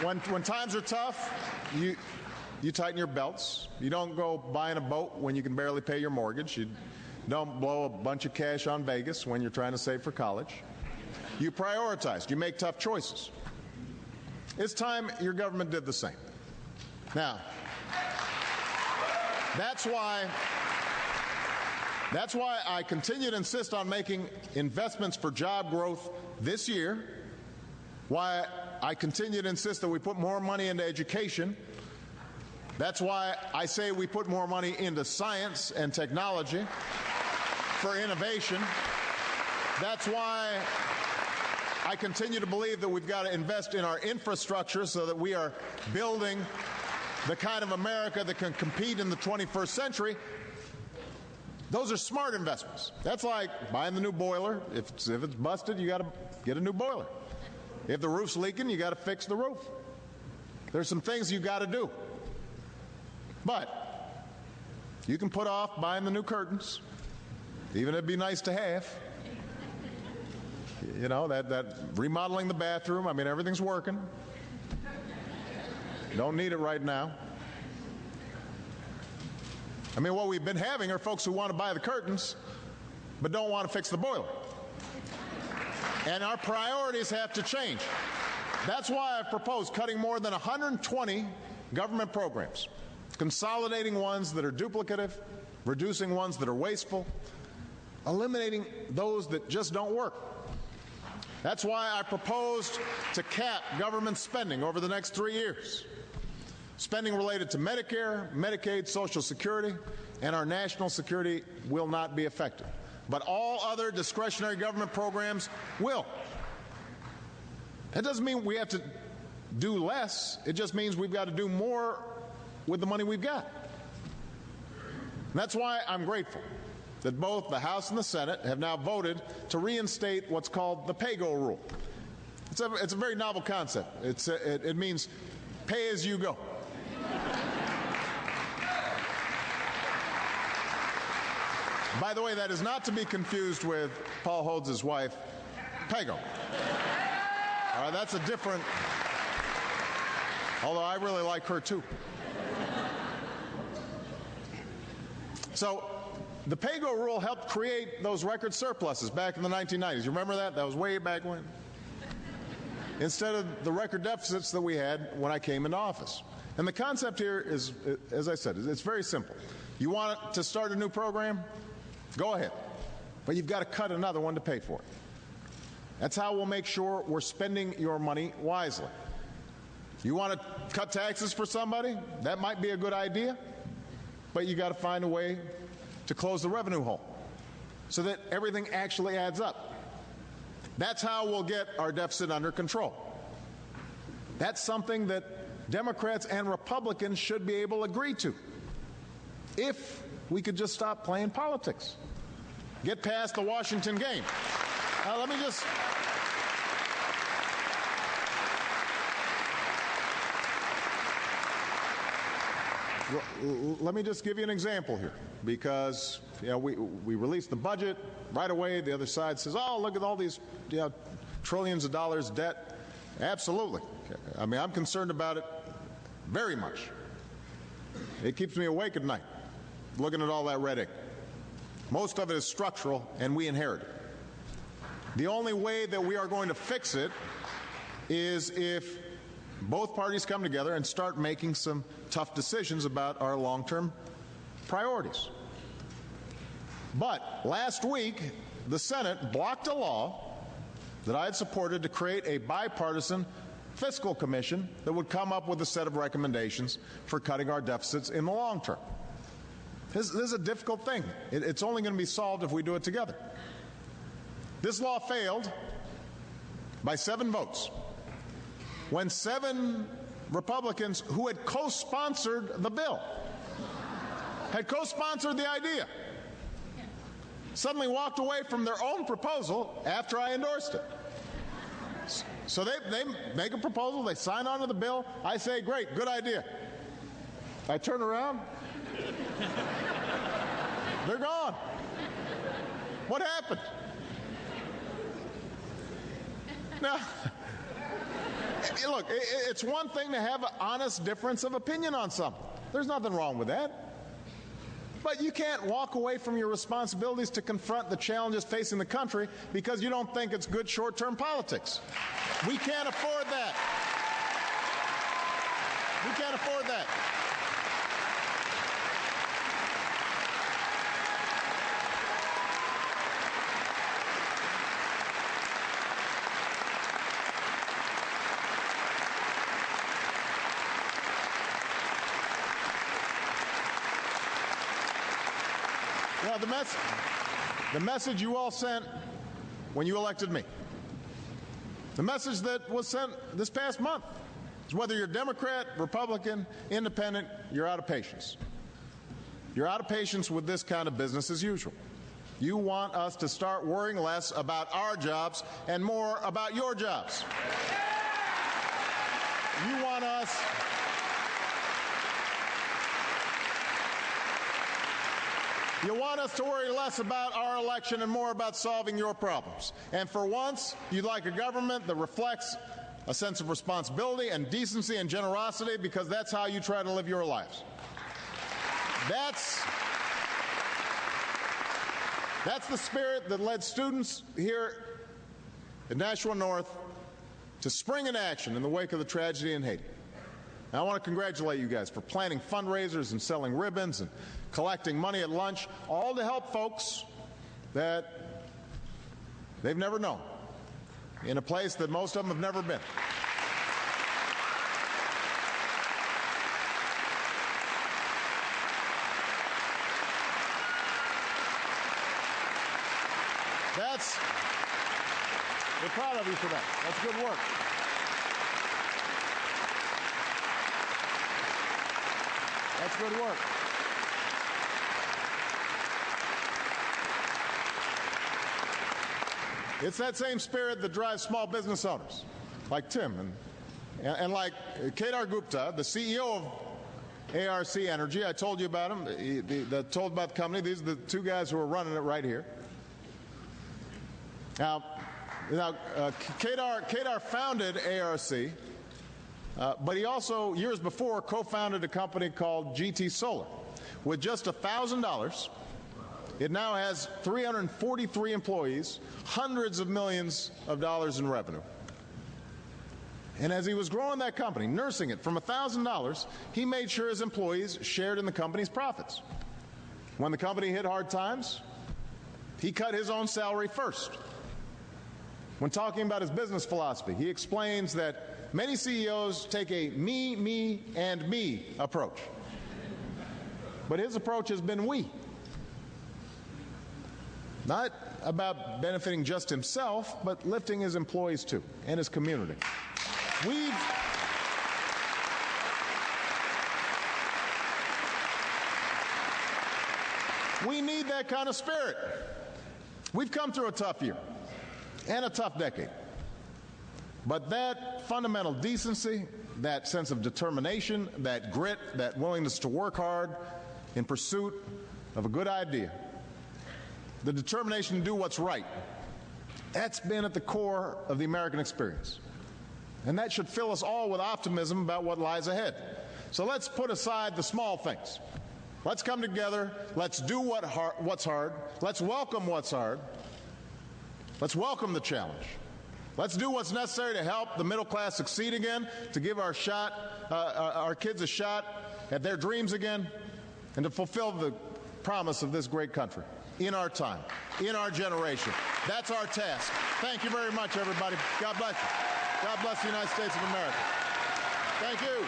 when times are tough, you tighten your belts. You don't go buying a boat when you can barely pay your mortgage. You don't blow a bunch of cash on Vegas when you're trying to save for college. You prioritize. You make tough choices. It's time your government did the same. Now, that's why I continue to insist on making investments for job growth this year, why I continue to insist that we put more money into education. That's why I say we put more money into science and technology for innovation. That's why I continue to believe that we've got to invest in our infrastructure so that we are building the kind of America that can compete in the 21st century. Those are smart investments. That's like buying the new boiler. If it's busted, you got to get a new boiler. If the roof's leaking, you got to fix the roof. There's some things you got to do. But you can put off buying the new curtains, even if it'd be nice to have. You know, that remodeling the bathroom, I mean, everything's working. Don't need it right now. I mean, what we've been having are folks who want to buy the curtains but don't want to fix the boiler. And our priorities have to change. That's why I've proposed cutting more than 120 government programs, consolidating ones that are duplicative, reducing ones that are wasteful, eliminating those that just don't work. That's why I proposed to cap government spending over the next 3 years. Spending related to Medicare, Medicaid, Social Security, and our national security will not be affected. But all other discretionary government programs will. That doesn't mean we have to do less. It just means we've got to do more with the money we've got. And that's why I'm grateful that both the House and the Senate have now voted to reinstate what's called the pay-go rule. It's a very novel concept. It means pay as you go. By the way, that is not to be confused with Paul Hodes' wife, Pego. All right, that's a different, although I really like her too. So the pay-go rule helped create those record surpluses back in the 1990s. You remember that? That was way back when. Instead of the record deficits that we had when I came into office. And the concept here is, as I said, it's very simple. You want to start a new program? Go ahead. But you've got to cut another one to pay for it. That's how we'll make sure we're spending your money wisely. You want to cut taxes for somebody? That might be a good idea. But you got to find a way to close the revenue hole so that everything actually adds up. That's how we'll get our deficit under control. That's something that Democrats and Republicans should be able to agree to. If we could just stop playing politics. Get past the Washington game. Now, let me just give you an example here, because we released the budget right away. The other side says, "Oh, look at all these trillions of dollars debt." Absolutely. I mean, I'm concerned about it very much. It keeps me awake at night, looking at all that red ink. Most of it is structural, and we inherit it. The only way that we are going to fix it is if both parties come together and start making some tough decisions about our long-term priorities. But last week, the Senate blocked a law that I had supported to create a bipartisan fiscal commission that would come up with a set of recommendations for cutting our deficits in the long term. This is a difficult thing. It's only going to be solved if we do it together. This law failed by 7 votes. When 7 Republicans who had co-sponsored the bill, had co-sponsored the idea, suddenly walked away from their own proposal after I endorsed it. So they make a proposal, they sign on to the bill, I say, great, good idea. I turn around, they're gone. What happened? Now, Look, it's one thing to have an honest difference of opinion on something. There's nothing wrong with that. But you can't walk away from your responsibilities to confront the challenges facing the country because you don't think it's good short-term politics. We can't afford that. We can't afford that. Well, the message you all sent when you elected me, the message that was sent this past month is whether you're Democrat, Republican, Independent, you're out of patience. You're out of patience with this kind of business as usual. You want us to start worrying less about our jobs and more about your jobs. You want us to worry less about our election and more about solving your problems. And for once, you'd like a government that reflects a sense of responsibility and decency and generosity because that's how you try to live your lives. That's the spirit that led students here at Nashua North to spring into action in the wake of the tragedy in Haiti. Now, I want to congratulate you guys for planning fundraisers and selling ribbons and collecting money at lunch, all to help folks that they've never known, in a place that most of them have never been. We're proud of you for that. That's good work. That's good work. It's that same spirit that drives small business owners, like Tim and like Kedar Gupta, the CEO of ARC Energy. I told you about him. Told about the company. These are the two guys who are running it right here. Now, Kedar founded ARC, but he also, years before, co-founded a company called GT Solar. With just $1,000, it now has 343 employees, hundreds of millions of dollars in revenue. And as he was growing that company, nursing it from $1,000, he made sure his employees shared in the company's profits. When the company hit hard times, he cut his own salary first. When talking about his business philosophy, he explains that many CEOs take a me, me, and me approach. But his approach has been we. Not about benefiting just himself, but lifting his employees too, and his community. We need that kind of spirit. We've come through a tough year and a tough decade. But that fundamental decency, that sense of determination, that grit, that willingness to work hard in pursuit of a good idea, the determination to do what's right, that's been at the core of the American experience. And that should fill us all with optimism about what lies ahead. So let's put aside the small things. Let's come together. Let's do what's hard. Let's welcome what's hard. Let's welcome the challenge. Let's do what's necessary to help the middle class succeed again, to give our kids a shot at their dreams again, and to fulfill the promise of this great country in our time, in our generation. That's our task. Thank you very much, everybody. God bless you. God bless the United States of America. Thank you.